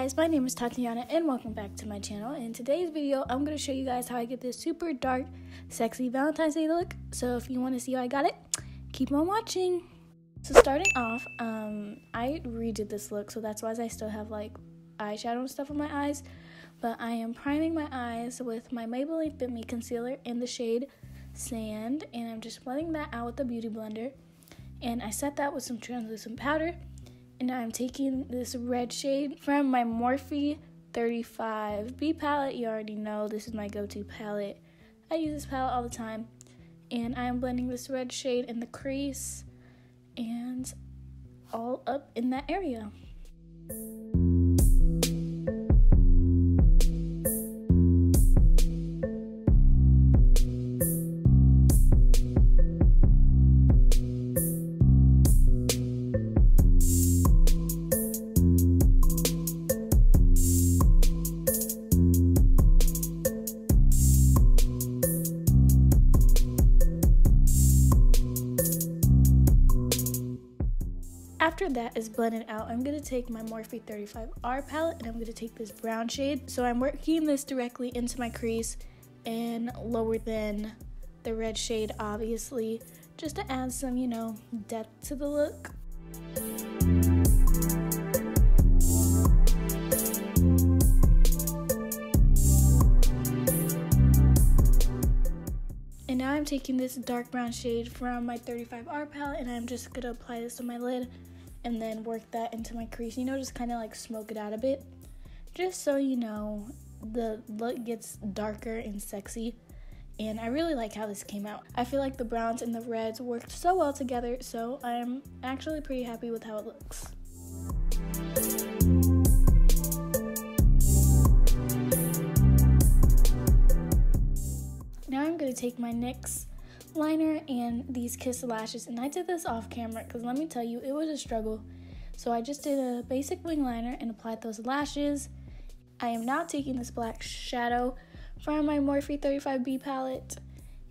guys, my name is Tatyana and welcome back to my channel. In today's video, I'm going to show you guys how I get this super dark, sexy Valentine's Day look. So if you want to see how I got it, keep on watching. So starting off, I redid this look, so that's why I still have like eyeshadow and stuff on my eyes. But I am priming my eyes with my Maybelline Fit Me Concealer in the shade Sand, and I'm just blending that out with the Beauty Blender. And I set that with some translucent powder. And I'm taking this red shade from my Morphe 35B palette. You already know this is my go-to palette. I use this palette all the time. And I'm blending this red shade in the crease and all up in that area. After that is blended out, I'm going to take my Morphe 35R palette and I'm going to take this brown shade. So I'm working this directly into my crease and lower than the red shade, obviously, just to add some, depth to the look. And now I'm taking this dark brown shade from my 35R palette and I'm just going to apply this to my lid and then work that into my crease, just kind of like smoke it out a bit, just so the look gets darker and sexy. And I really like how this came out. I feel like the browns and the reds worked so well together, so I'm actually pretty happy with how it looks. Now I'm going to take my NYX liner and these Kiss lashes, and I did this off camera because let me tell you, it was a struggle. So I just did a basic wing liner and applied those lashes. I am now taking this black shadow from my Morphe 35B palette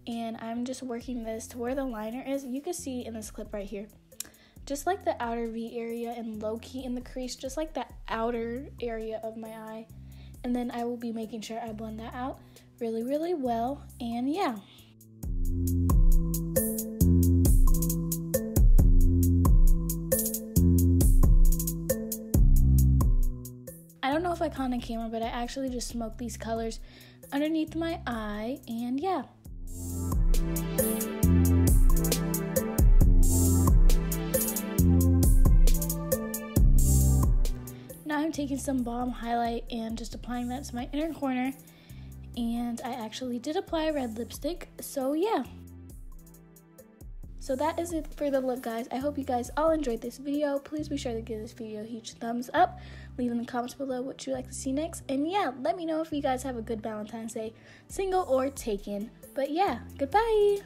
and I'm just working this to where the liner is. You can see in this clip right here, just like the outer V area and low key in the crease, just like the outer area of my eye. And then I will be making sure I blend that out really, really well. And yeah. I don't know if I caught on camera, but I actually just smoked these colors underneath my eye, and yeah. Now I'm taking some balm highlight and just applying that to my inner corner, and I actually did apply red lipstick, so yeah. So that is it for the look, guys. I hope you guys all enjoyed this video. Please be sure to give this video a huge thumbs up. Leave in the comments below what you'd like to see next. And yeah, let me know if you guys have a good Valentine's Day, single or taken. But yeah, goodbye.